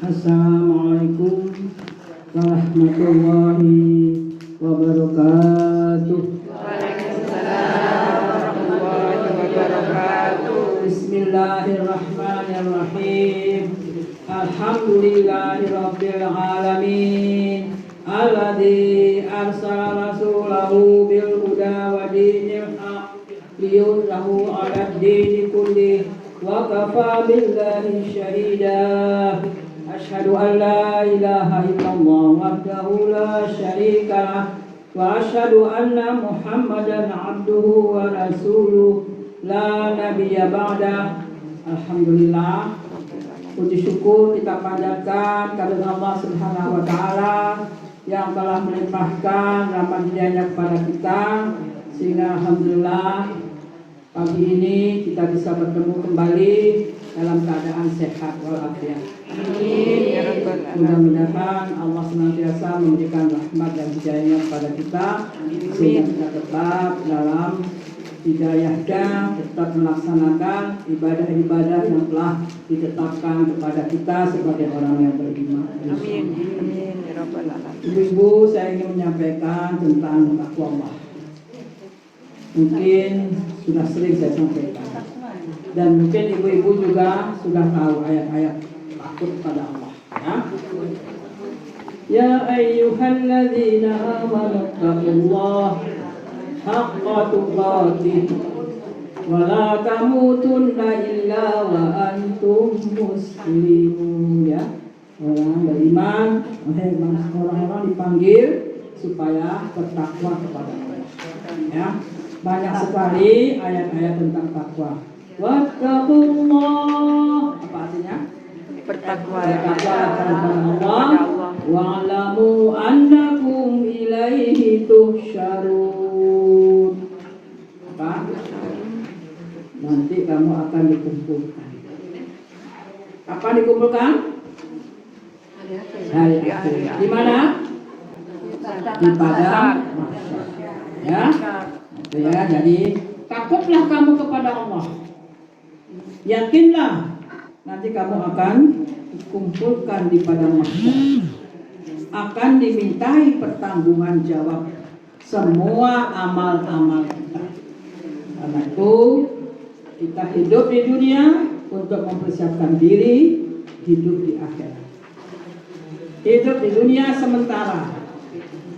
Assalamualaikum warahmatullahi wabarakatuh. Waalaikumsalam warahmatullahi wabarakatuh. Bismillahirrahmanirrahim. Alhamdulillahirabbil alamin. Alladzi arsala rasulahu bil huda wa dinil haq liyudhhirahu 'alad dini kullih wa kafa billahi syahida. Asyhadu an la ilaha illallah wahdahu la syarika lah wa asyhadu anna Muhammadan abduhu wa rasuluh la nabiyya ba'da. Alhamdulillah, puji syukur kita panjatkan kepada Allah Subhanahu wa taala yang telah melimpahkan rahmat hidayahnya kepada kita sehingga alhamdulillah pagi ini kita bisa bertemu kembali dalam keadaan sehat walafiat. Amin ya rabbal alamin. Mudah-mudahan Allah senantiasa memberikan rahmat dan hidayahnya kepada kita sehingga kita tetap dalam hidayahnya, tetap melaksanakan ibadah-ibadah yang telah ditetapkan kepada kita sebagai orang yang beriman. Amin. Amin ya rabbal alamin. Ibu-ibu, saya ingin menyampaikan tentang takwa Allah. Mungkin sudah sering saya sampaikan, dan mungkin ibu-ibu juga sudah tahu ayat-ayat takut pada Allah. Ya ayyuhalladzina amanu taqullaha haqqa tuqatih wa la tamutunna illa wa antum muslimun. Ya, orang beriman, orang-orang dipanggil supaya bertakwa kepada Allah. Ya, banyak sekali ayat-ayat tentang takwa. Wattaqullah, apa artinya? Bertakwalah kepada Allah. Wa'lamu annakum ilaihi tuhsyarun. Apa? Nanti kamu akan dikumpulkan. Kapan dikumpulkan? Hari akhir. Di mana? Di padang mahsyar. Ya. Itu ya, jadi takutlah kamu kepada Allah. Yakinlah nanti kamu akan dikumpulkan di padang mahsyar. Akan dimintai pertanggungan jawab semua amal-amal kita. Karena itu kita hidup di dunia untuk mempersiapkan diri hidup di akhirat. Hidup di dunia sementara,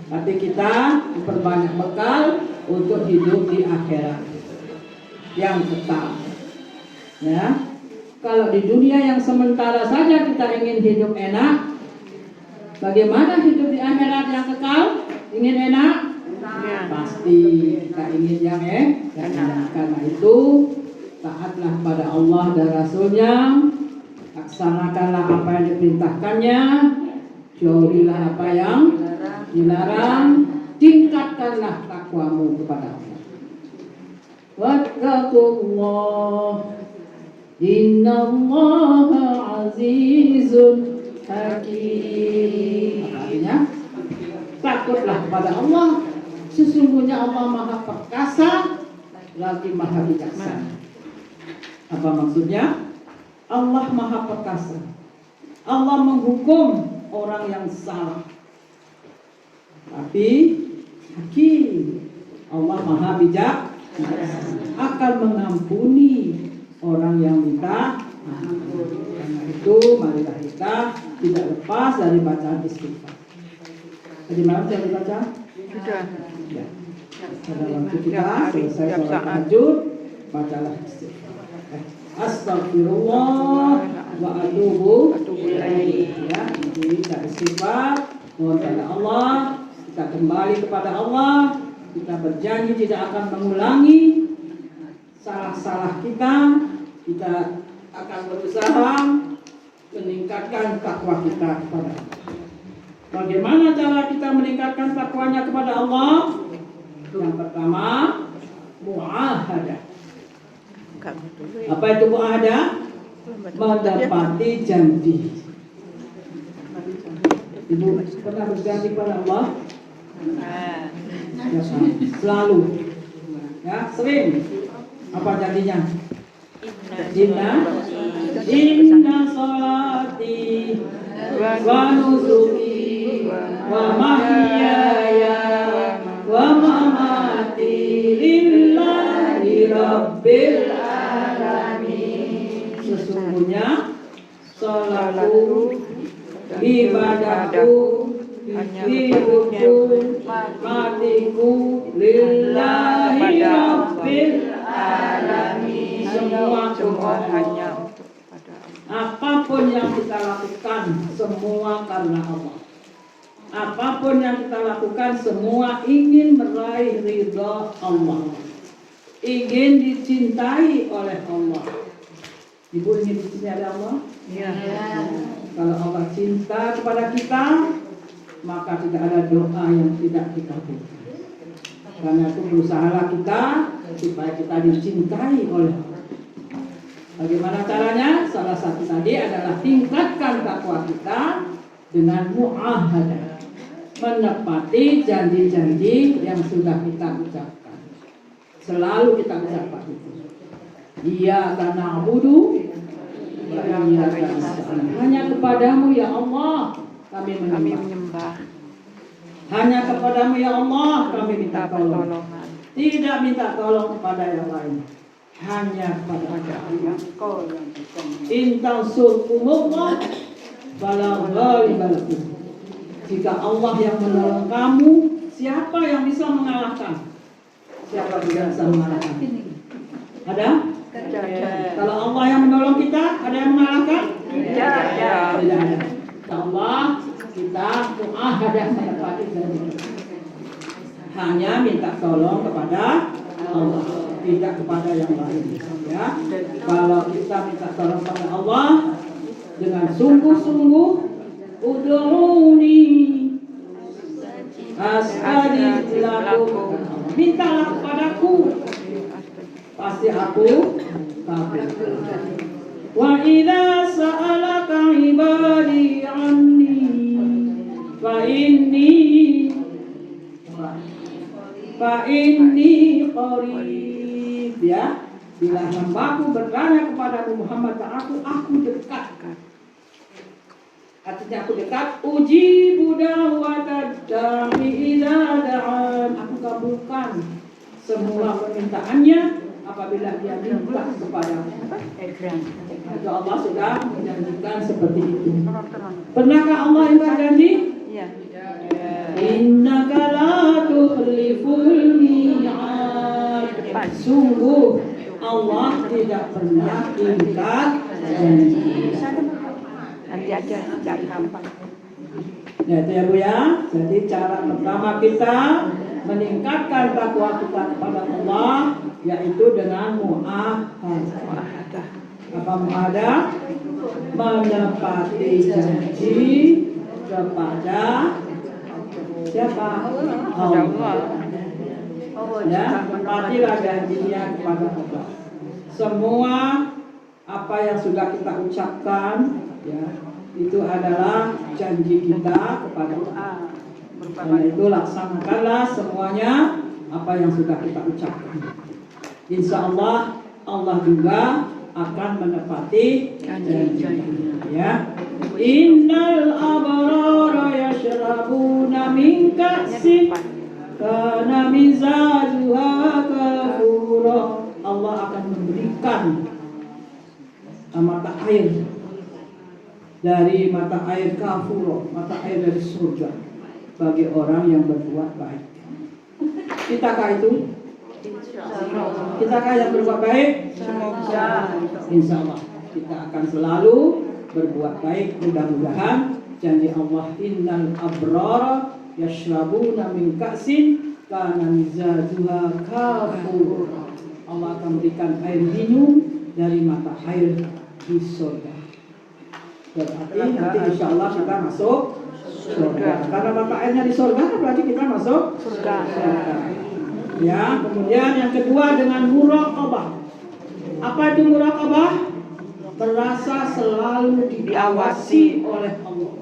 tapi kita memperbanyak bekal untuk hidup di akhirat yang kekal. Ya, kalau di dunia yang sementara saja kita ingin hidup enak, bagaimana hidup di akhirat yang kekal? Ingin enak? Pasti kita ingin yang enak. Karena itu taatlah pada Allah dan Rasulnya, laksanakanlah apa yang diperintahkannya, jauhilah apa yang dilarang, tingkatkanlah takwamu kepada Allah. Wattaqullah, innallaha azizun hakim. Artinya, takutlah kepada Allah. Sesungguhnya Allah Maha Perkasa lagi Maha Bijaksana. Apa maksudnya? Allah Maha Perkasa. Allah menghukum orang yang salah. Tapi hakim. Allah Maha Bijaksana, akan mengampuni orang yang minta ampun. Karena itu marilah kita tidak lepas dari bacaan istighfar. Tadi malam saya dibaca? Sudah. Ya. Pada waktu kita selesai sholat tahajud, bacalah istighfar. Astagfirullah wa atubu ilaih. Ya, jadi kita istighfar, mohon kepada Allah, kita kembali kepada Allah, kita berjanji tidak akan mengulangi salah-salah kita. Kita akan berusaha meningkatkan takwa kita kepada Allah. Bagaimana cara kita meningkatkan takwanya kepada Allah? Yang pertama, mu'ahadah. Apa itu mu'ahadah? Mendapati janji. Ibu pernah berjanji kepada Allah? Ya, selalu. Ya, sering. Apa janjinya? Inna salati wa nusuki wa mahyaya wa mamati lillahi rabbil alamin. Sesungguhnya salatku, ibadahku, hidupku, matiku lillahi rabbil alamin. Semua hanya untuk pada Allah. apapun yang kita lakukan semua karena Allah. Apapun yang kita lakukan semua ingin meraih ridha Allah, ingin dicintai oleh Allah. Ibu ingin dicintai oleh Allah? Iya. Kalau Allah cinta kepada kita, maka tidak ada doa yang tidak dikabulkan. Karena itu berusahalah kita supaya kita dicintai oleh Allah. Bagaimana caranya? Salah satu tadi adalah tingkatkan takwa kita dengan mu'ahadah, menepati janji-janji yang sudah kita ucapkan. Selalu kita ucapkan itu. Iyyaka na'budu wa iyyaka nasta'in. Hanya kepadamu ya Allah kami menyembah. menyembah. Hanya kepadamu ya Allah kami minta tolong. Pertolongan. Tidak minta tolong kepada yang lain. Hanya kepada Allah. Intan surkumullah fala ghaliba lakum. Jika Allah yang menolong kamu, siapa yang bisa mengalahkan? Siapa yang bisa mengalahkan? Ada? Kalau Allah yang menolong kita, ada yang mengalahkan? Tidak ada. Tidak ada. Allah kita mu'ahadah menepati janji. Hanya minta tolong kepada Allah, tidak kepada yang lain. Ya, kalau kita minta tolong kepada Allah dengan sungguh-sungguh, ud'uni astajib lakum. Mintalah kepadaku, pasti aku kabul. Wa idza sa'alaka ibadi anni fa inni qarib. Ya, bila hambaku bertanya kepada Muhammad, aku dekat. Artinya aku dekat. Ujibu da'watad da'i idza da'an. Aku kabulkan semua permintaannya apabila dia minta kepadamu. Itu Allah sudah menjanjikan seperti itu. Pernahkah Allah ingkar janji? Iya. Innaka la tukhliful mi'ad. Sungguh Allah tidak pernah ingkar janji. Nanti aja cari gampang. Ya itu ya Bu ya. Jadi cara pertama kita meningkatkan takwa kita kepada Allah yaitu dengan mu'ahadah. Apa mu'ahadah? Menepati janji kepada siapa? Allah. Ya, tepatilah janjinya kepada Allah. Semua apa yang sudah kita ucapkan, ya, itu adalah janji kita kepada Allah. Karena itu laksanakanlah semuanya apa yang sudah kita ucapkan. Insya Allah Allah juga akan menepati janji-janjinya. Ya. Innal abrara yashrabuna min ka'sin kana mizajuha kafura. Allah akan memberikan mata air dari mata air kafura, mata air dari surga bagi orang yang berbuat baik. Kitakah itu? Kitakah yang berbuat baik? Semoga. Insya Allah kita akan selalu berbuat baik. Mudah-mudahan janji Allah innal abrara yashrabuna min ka'sin kana mizajuha kafur. Allah akan berikan air minum dari mata air di surga. Berarti nanti insya Allah kita masuk surga. Karena mata airnya di surga berarti kita masuk Surga. Ya, kemudian yang kedua dengan muraqabah. Apa itu muraqabah? Merasa selalu diawasi oleh Allah.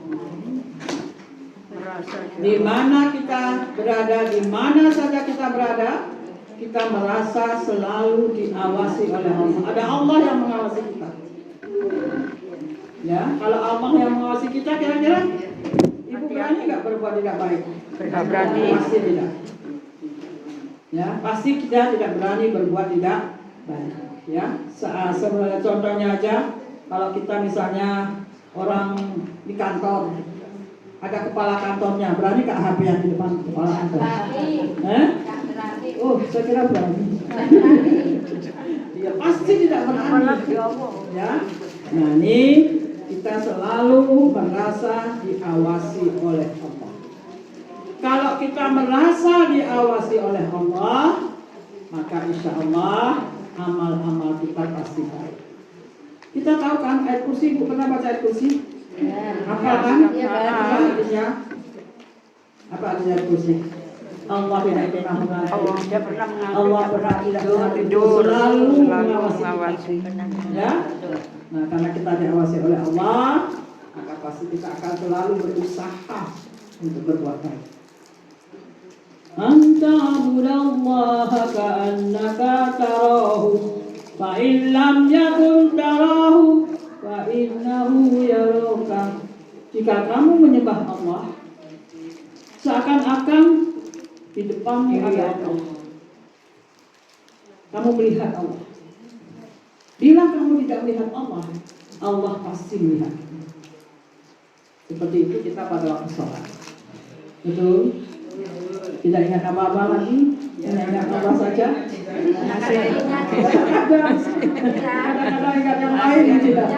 Di mana kita berada, di mana saja kita berada, kita merasa selalu diawasi oleh Allah. Ada Allah yang mengawasi kita. Ya, kalau Allah yang mengawasi kita, kira-kira ibu berani nggak berbuat tidak baik? Tidak berani. Pasti tidak. Ya, pasti kita tidak berani berbuat tidak baik. Ya, sebenarnya contohnya aja, kalau kita misalnya orang di kantor, ada kepala kantornya, berani nggak HP yang di depan kepala kantor? Oh, saya kira berani. Ya, pasti tidak berani. Ya, nah ini kita selalu merasa diawasi oleh Allah. Kalau kita merasa diawasi oleh Allah, maka insya Allah amal-amal kita pasti baik. Kita tahu kan ayat kursi, Bu pernah baca ayat kursi? Apa kan? Apa artinya? Apa artinya ayat kursi? Allah tidak pernah mengantuk. Allah pernah tidak tidur, selalu mengawasi. Ya. Nah, karena kita diawasi oleh Allah, maka pasti kita akan selalu berusaha untuk berbuat baik. Anta budallaha ka'annaka tarahu, fa in lam yakun tarahu, fa innahu yaraka. Jika kamu menyembah Allah, seakan-akan di depanmu ada Allah. Kamu melihat Allah. Bila kamu tidak melihat Allah, Allah pasti melihat. Seperti itu kita pada waktu sholat. Betul? Tidak ingat apa-apa lagi? Tidak ingat apa saja? Kadang-kadang ingat yang lain tidak.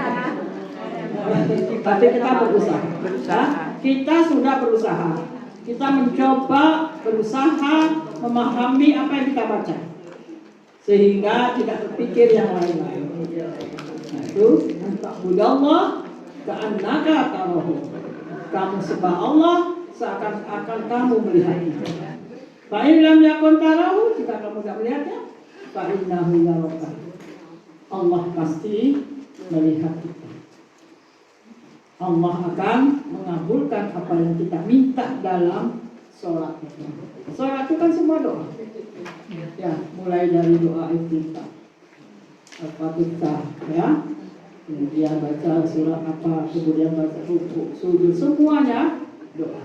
Tapi kita berusaha. Kita sudah berusaha. Kita mencoba berusaha memahami apa yang kita baca, sehingga tidak terpikir yang lain-lain. Nah, itu ta'budallah ka'annaka tarahu. Kamu sembah Allah seakan-akan kamu melihatnya. Fa in lam yakun tarahu, jika kamu tidak melihatnya, fa innahu yaraka. Allah pasti melihat kita. Allah akan mengabulkan apa yang kita minta dalam sholat itu. Sholat itu kan semua doa. Ya, mulai dari doa iftitah, Al-Fatihah, ya, kemudian baca surat apa, kemudian baca rukuk, sujud, semuanya doa.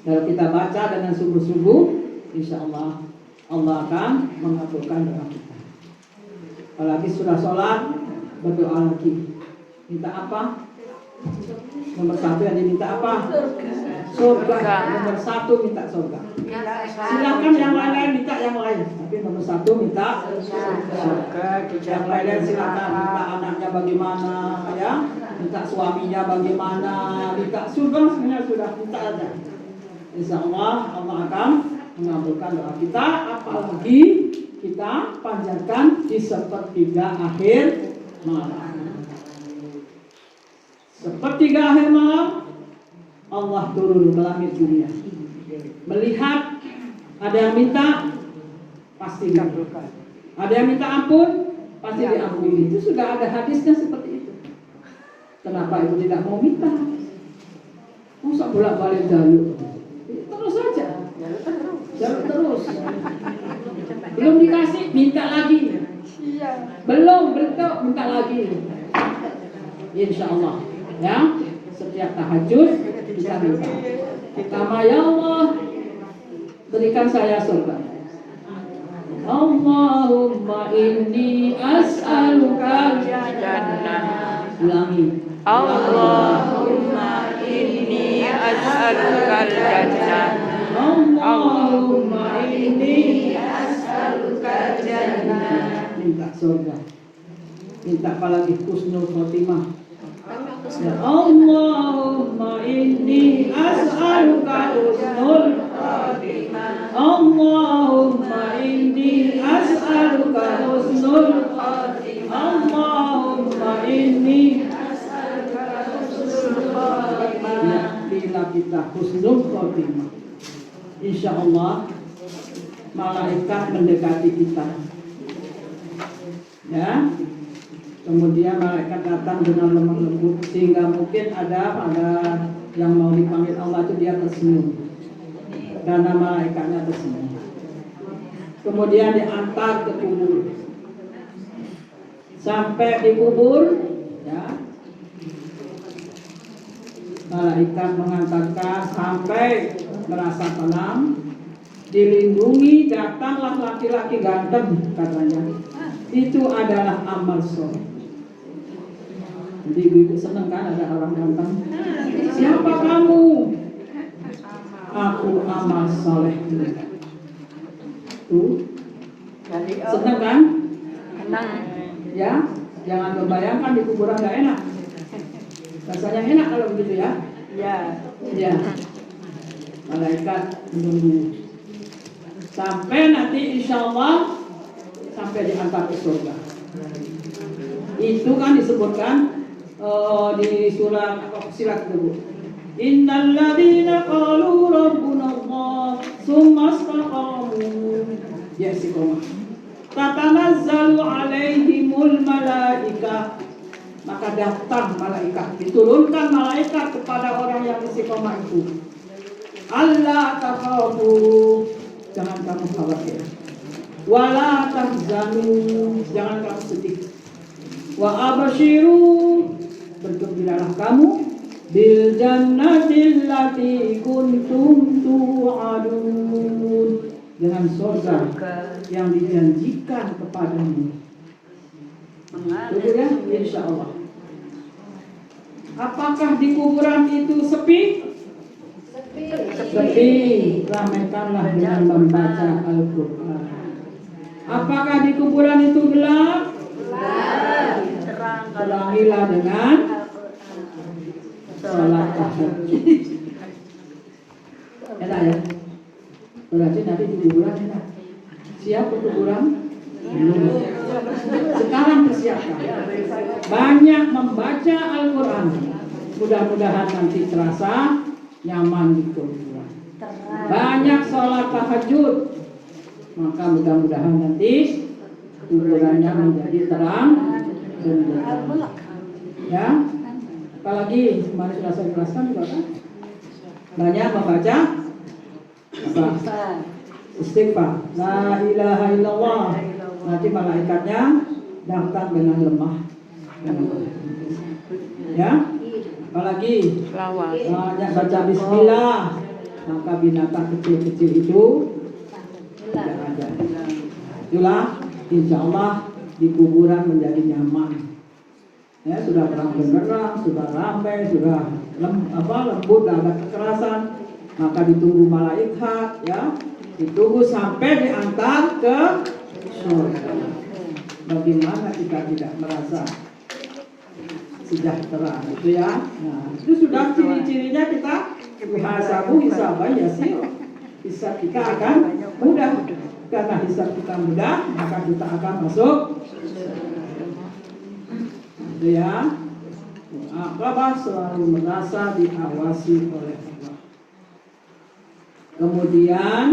Kalau kita baca dengan sungguh-sungguh, insya Allah Allah akan mengabulkan doa kita. Apalagi sudah sholat, berdoa lagi. Minta apa? Nomor satu yang diminta apa? Surga. Nomor satu minta surga. Silakan yang lain minta yang lain, tapi nomor satu minta surga. Yang lain silakan minta anaknya bagaimana, ya, minta suaminya bagaimana, minta surga, semuanya sudah minta aja. Insya Allah Allah akan mengabulkan doa kita, apalagi kita panjatkan di sepertiga akhir malam. Sepertiga akhir malam Allah turun ke langit dunia, melihat ada yang minta pasti dikabulkan, ada yang minta ampun pasti diampuni. Itu sudah ada hadisnya seperti itu. Kenapa ibu tidak mau minta? Masa bolak-balik jalur? Terus saja, jalur terus. Belum dikasih minta lagi, belum minta lagi. Insya Allah, ya, setiap tahajud kita minta. Pertama, ya Allah, berikan saya surga. Allahumma inni as'aluka jannah. Ulangi. Allahumma inni as'alukal jannah. Allahumma inni as'alukal jannah. Minta surga. Minta apalagi husnul khotimah. Ya Allahumma inni as'aluka husnul khotimah. Allahumma inni as'aluka husnul khotimah. Allahumma inni as'aluka husnul khotimah. Ya, bila kita husnul khotimah, insya Allah malaikat mendekati kita. Ya. Kemudian malaikat datang dengan lemah lembut, sehingga mungkin ada yang mau dipanggil Allah itu dia tersenyum karena malaikatnya tersenyum. Kemudian diantar ke kubur. Sampai di kubur, ya, Malaikat mengantarkan sampai merasa tenang, dilindungi, datanglah laki-laki ganteng katanya. Itu adalah amal soleh. Jadi ibu senang kan ada orang ganteng. Siapa kamu? Aku amal soleh. Tuh, senang kan? Senang. Ya, jangan membayangkan di kuburan gak enak. Rasanya enak kalau begitu ya. Ya. Malaikat menunggu sampai nanti insya Allah sampai diantar ke surga. Itu kan disebutkan di surat Fussilat dulu. Innal ladzina qalu rabbuna Allah tsumma istaqamu istiqomah. Tatanazzalu alaihimul malaikah, maka datang malaikat, diturunkan malaikat kepada orang yang istiqomah itu. Allah takhafu, jangan kamu khawatir. Wala tahzanu, jangan kamu sedih. Wa abshiru, bergembiralah kamu bil jannatil lati kuntum tu'adun, dengan surga yang dijanjikan kepadamu. Betul ya? Insya Allah. Apakah di kuburan itu sepi? Sepi. Ramaikanlah dengan membaca Al-Quran. Apakah di kuburan itu gelap? Terangilah dengan sholat tahajud. Enak ya? Berarti nanti di kuburan enak. Siap ke kuburan? Belum. Sekarang persiapkan. Banyak membaca Al-Quran. Mudah-mudahan nanti terasa nyaman di kuburan. Banyak sholat tahajud. Maka mudah-mudahan nanti kuburannya menjadi terang dan jelas. Ya. Apalagi kemarin sudah saya jelaskan juga kan. Banyak membaca istighfar. La ilaha illallah. Nanti malaikatnya datang dengan lemah. Ya. Apalagi banyak baca bismillah. Maka binatang kecil-kecil itu tidak ada. Itulah insya Allah di kuburan menjadi nyaman. Ya, sudah terang benderang, sudah ramai, sudah lembut, tidak ada kekerasan. Maka ditunggu malaikat, ya, ditunggu sampai diantar ke surga. Bagaimana kita tidak merasa sejahtera, itu ya? Nah, itu sudah ciri-cirinya kita hasabu hisabah yasir. Hisab kita akan mudah. Karena hisab kita mudah, maka kita akan masuk. Itu ya. Mu'aqabah selalu merasa diawasi oleh Allah. Kemudian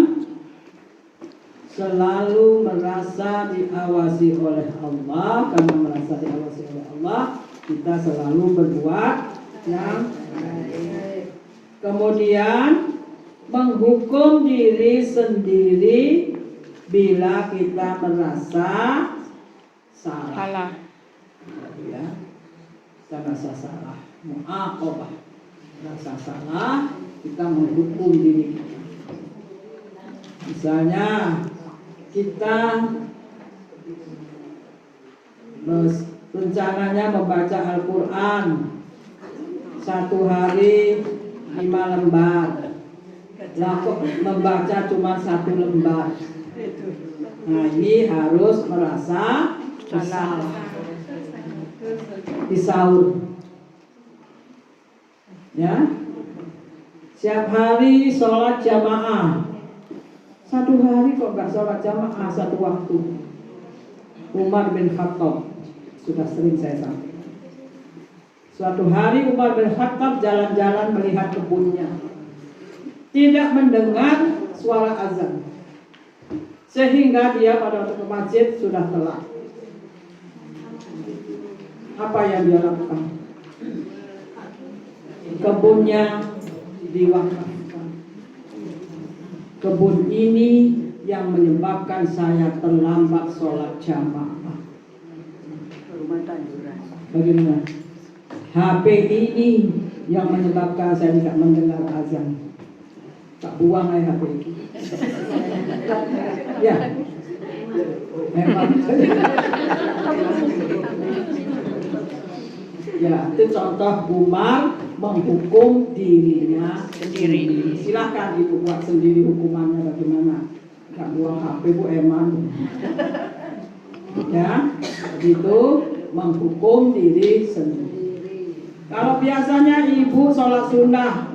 selalu merasa diawasi oleh Allah. Karena merasa diawasi oleh Allah, kita selalu berbuat yang baik. Kemudian menghukum diri sendiri bila kita merasa salah. Ya, kita merasa salah. Mu'aqabah, merasa salah, kita menghukum diri kita. Misalnya kita rencananya membaca Al-Quran 1 hari 5 lembar, lalu membaca cuma 1 lembar. Nah, ini harus merasa salah. Disaur, ya. Setiap hari sholat jamaah, 1 hari kok nggak sholat jamaah 1 waktu. Umar bin Khattab sudah sering saya sampaikan. Suatu hari Umar bin Khattab jalan-jalan melihat kebunnya, tidak mendengar suara azan, sehingga dia pada waktu ke masjid sudah telat. Apa yang dia lakukan? Kebunnya diwakafkan. Kebun ini yang menyebabkan saya terlambat sholat jamaah. Bagaimana? HP ini yang menyebabkan saya tidak mendengar azan. Tak buang aja HP itu. Ya, memang. Ya, itu contoh Umar menghukum dirinya sendiri. Silahkan ibu buat sendiri hukumannya bagaimana. Tak buang HP bu Eman. Ya, itu menghukum diri sendiri. Kalau biasanya ibu sholat sunnah,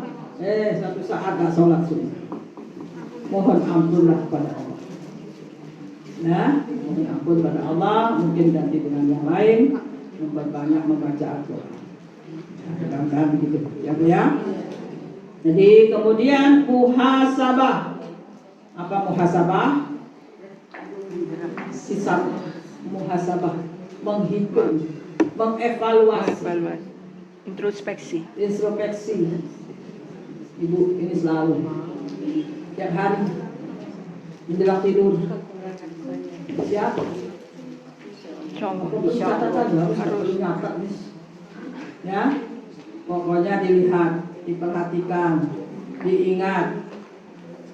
satu saat gak sholat sunnah, mohon ampunlah pada Allah. Nah, mohon ampun pada Allah, mungkin ganti dengan yang lain, memperbanyak membaca Al-Quran. Mudah-mudahan begitu, ya Bu ya. Jadi kemudian muhasabah. Apa muhasabah? Hisab, muhasabah, menghitung, mengevaluasi, introspeksi. Ibu ini selalu tiap hari menjelang tidur. Siap? Catatan harus nyatat, ya. Pokoknya dilihat, diperhatikan, diingat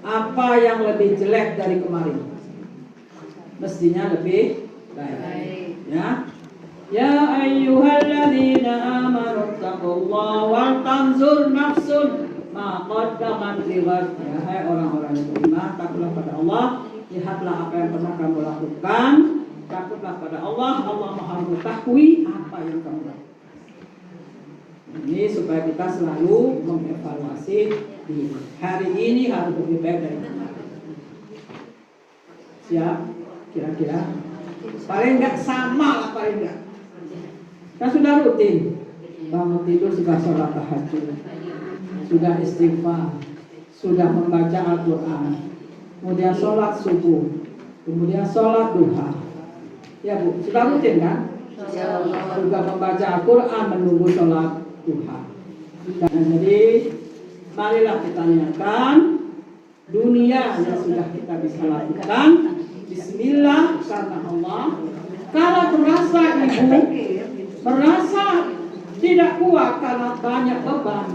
apa yang lebih jelek dari kemarin. Mestinya lebih baik. Ya. Ya ayyuhalladzina amanu taqullaha wal tanzur nafsun ma qaddamat lighad. Ya, hai orang-orang yang beriman, takutlah pada Allah, lihatlah apa yang pernah kamu lakukan. Takutlah pada Allah, Allah Maha mengetahui apa yang kamu lakukan. Ini supaya kita selalu mengevaluasi diri. Hari ini harus lebih baik dari kemarin. Siap? Kira-kira? Paling enggak sama lah, paling enggak. Kan sudah rutin. Bangun tidur sudah sholat tahajud, sudah istighfar, sudah membaca Al-Quran, kemudian sholat subuh, kemudian sholat duha. Ya Bu, sudah rutin kan? Juga membaca Al-Quran, menunggu sholat duha. Dan jadi marilah kita niatkan dunia yang sudah kita bisa lakukan. Bismillah karena Allah. Kalau terasa ibu merasa tidak kuat karena banyak beban,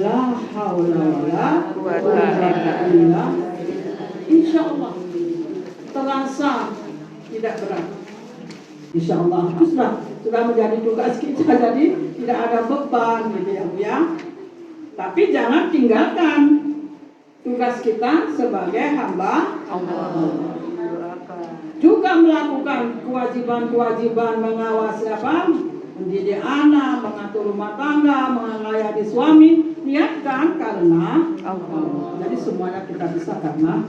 la haula wala quwwata illa billah. Insyaallah terasa tidak berat. Insyaallah itu sudah menjadi tugas kita, jadi tidak ada beban gitu ya Bu ya. Tapi jangan tinggalkan tugas kita sebagai hamba Allah. Juga melakukan kewajiban-kewajiban mengawasi apa? Mendidik anak, mengatur rumah tangga, melayani suami, niatkan karena Allah. Jadi semuanya kita bisa karena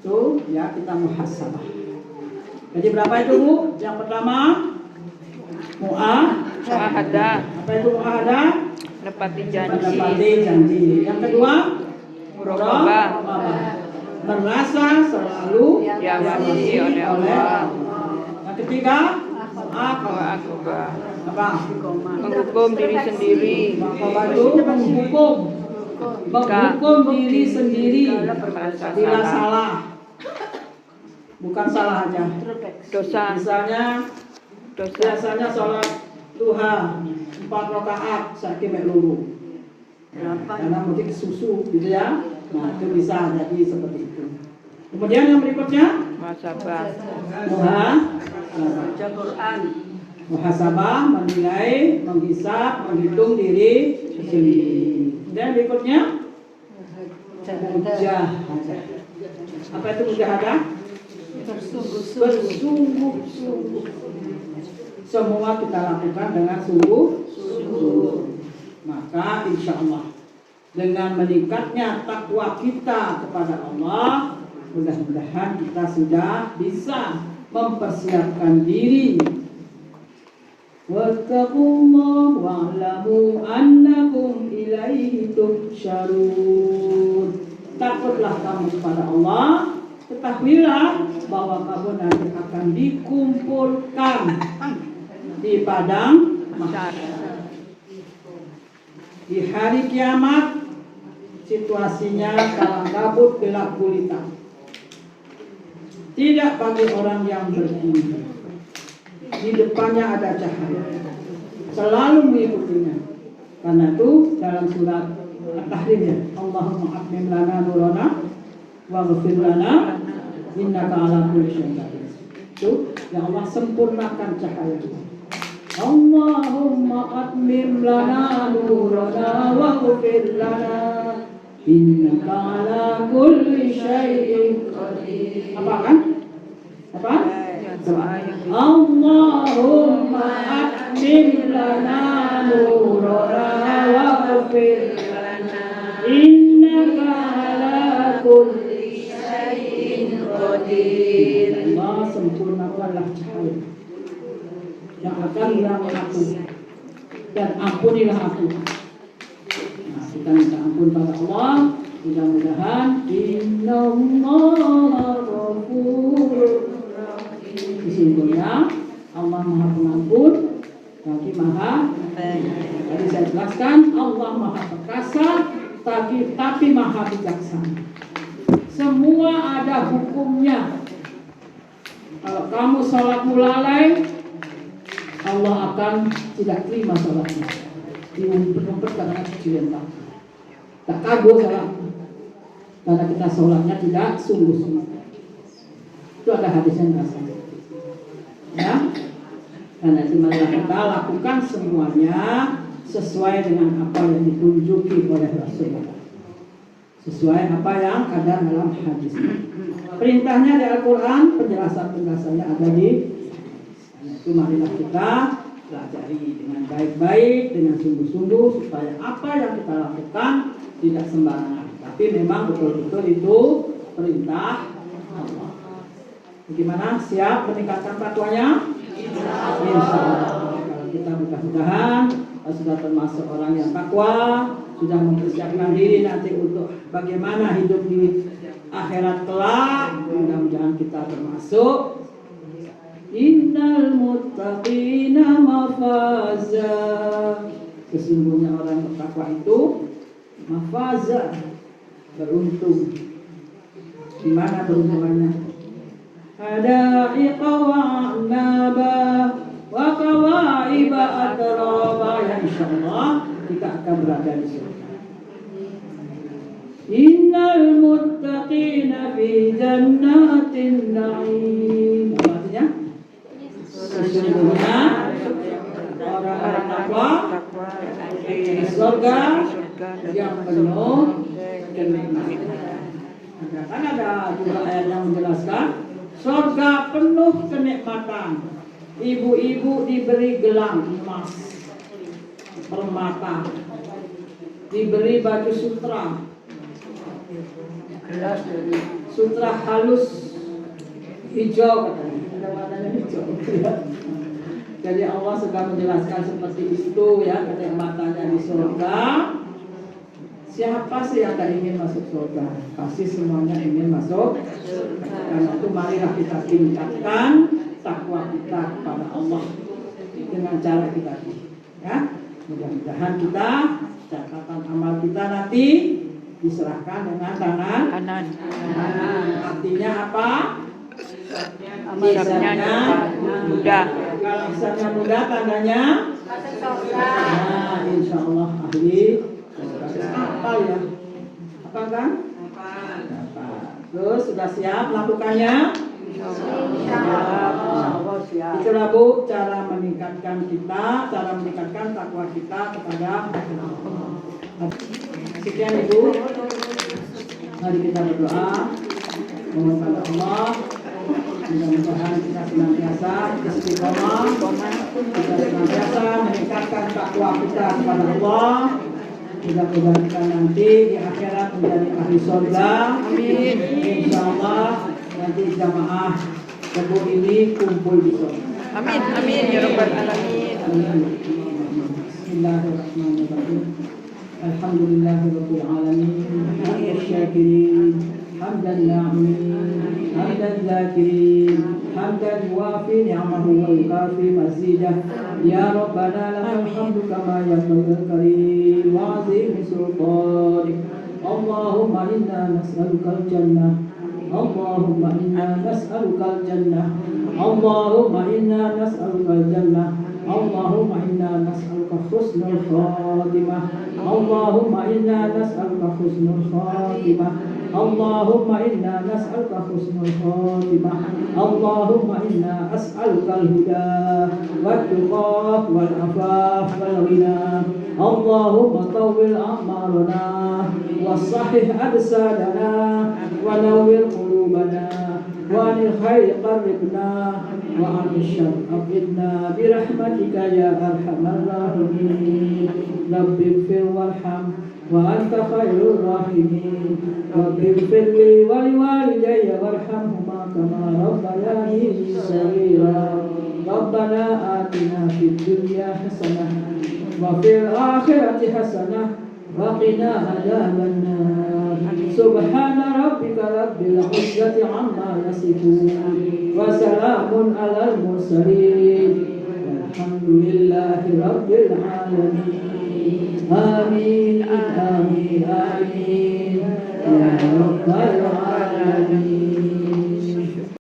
itu ya, kita muhasabah. Jadi berapa itu Bu? Yang pertama muahadah. Apa itu muahadah? Menepati janji. Menepati janji. Yang kedua muraqabah. Merasa selalu diawasi oleh Allah. Yang ketiga Muraqabah. apa? Menghukum diri sendiri. Muraqabah itu menghukum diri sendiri bila salah. Bukan salah aja. Dosa. Misalnya biasanya sholat duha 4 rakaat saiki mek loro. Karena mungkin susu gitu ya. Nah, itu bisa jadi seperti itu. Kemudian yang berikutnya Muhasabah. Muhasabah, menilai, menghisab, menghitung diri sendiri. Dan berikutnya mujahadah. Apa itu mujahadah? Bersungguh-sungguh. Semua kita lakukan dengan sungguh-sungguh. Maka insya Allah dengan meningkatnya takwa kita kepada Allah, mudah-mudahan kita sudah bisa mempersiapkan diri. Wattaqullaha wa'lamu annakum ilaihi tuhsyarun. Takutlah kamu kepada Allah, ketahuilah bahwa kamu nanti akan dikumpulkan di padang mahsyar. Di hari kiamat situasinya kalang kabut, gelap gulita. Tidak bagi orang yang beriman. Di depannya ada cahaya, selalu mengikutinya. Karena itu dalam surat At-Tahrim ya, Allahumma atmim lana nurana waghfir lana innaka ala kulli syai'in qadir. Itu ya Allah sempurnakan cahaya kita. Allahumma atmim lana nurana waghfir lana innaka ala kulli syai'in qadir. Apa kan? Apa? Allahumma atmim lana nurana waghfir lana innaka ala kulli syai'in qadir. Allah sempurnakanlah cahaya yang akan hilang aku dan ampunilah aku. Nah, kita minta ampun pada Allah. Mudah-mudahan innallaha ghafurur rahim. Sesungguhnya Allah Maha Pengampun lagi Maha. Tadi saya jelaskan Allah Maha Perkasa tapi Maha Bijaksana. Semua ada hukumnya. Kalau kamu sholatmu lalai, Allah akan tidak terima sholatnya. Diumpet-umpet karena kecilnya tak kabur sholatnya. Karena kita sholatnya tidak sungguh-sungguh. Itu ada hadisnya rasanya. Ya, karena itu marilah kita lakukan semuanya sesuai dengan apa yang ditunjuki oleh Rasulullah. Sesuai apa yang ada dalam hadis. Perintahnya di Al-Quran, penjelasannya ada di. Itu marilah kita pelajari dengan baik-baik, dengan sungguh-sungguh supaya apa yang kita lakukan tidak sembarangan, tapi memang betul-betul itu perintah Allah. Bagaimana? Siap meningkatkan takwanya? Insya Allah. Kalau kita mudah-mudahan sudah termasuk orang yang takwa, sudah mempersiapkan diri nanti untuk bagaimana hidup di akhirat kelak, mudah-mudahan kita termasuk. Innal muttaqina mafaza. Sesungguhnya orang bertakwa itu mafaza, beruntung. Di mana beruntungannya? Hada'iqa wa a'naba wa kawaiba atraba. Ya insyaallah kita akan berada di surga. Innal muttaqina fi jannatin na'im. Apa artinya? Sesungguhnya orang-orang takwa di surga yang penuh kenikmatan. Kan ada juga ayat yang menjelaskan surga penuh kenikmatan. Ibu-ibu diberi gelang emas, permata, diberi baju sutra, sutra halus hijau katanya. Ada warnanya hijau. Jadi Allah sudah menjelaskan seperti itu ya, kenikmatannya di surga. Siapa sih yang tak ingin masuk surga? Pasti semuanya ingin masuk. Karena itu marilah kita tingkatkan takwa kita kepada Allah dengan cara kita ya. Mudah-mudahan kita catatan amal kita nanti diserahkan dengan tangan kanan. Artinya apa? Hisabnya mudah. Kalau hisabnya mudah tandanya insya Allah ahli. Apa ya? Apa kan? Terus sudah siap melakukannya? Itulah Bu cara meningkatkan takwa kita kepada Allah. Sekian Ibu. Mari kita berdoa mohon pada Allah. Mudah-mudahan kita senantiasa istiqomah, kita senantiasa meningkatkan takwa kita kepada Allah. Mudah-mudahan kita nanti di akhirat menjadi ahli surga. Amin. Insyaallah nanti jamaah Tebu ini kumpul di surga. Amin. Amin ya rabbal alamin. Bismillahirrahmanirrahim. Alhamdulillahirabbil alamin. Asy-syakirin. Hamdan na'imin, hamdan zakirin, hamdan yuafi ni'amahu wa yukafi mazidah. Ya Rabbana lakal hamdu kama yanbaghi karim wa 'azimi sultanik. Allahumma inna nas'alukal jannah. Allahumma inna nas'alukal jannah. Allahumma inna nas'alukal jannah اللهم إنا نسألك حسن الخاتمة اللهم إنا نسألك حسن الخاتمة اللهم إنا نسألك حسن الخاتمة اللهم إنا أسألك الهدى والتقى والعفاف والغنى اللهم طول أعمارنا وصحح أجسادنا ونور قلوبنا وعن الخير قربنا وعن الشر أبعدنا برحمتك يا أرحم الراحمين رب اغفر وارحم وأنت خير الراحمين رب اغفر لي ولوالدي وارحمهما كما ربياني صغيرا ربنا آتنا في الدنيا حسنة وفي الآخرة حسنة وقنا عذاب النار سبحان ربك رب العزة عما يصفون وسلام على المرسلين والحمد لله رب العالمين آمين آمين آمين يا رب العالمين.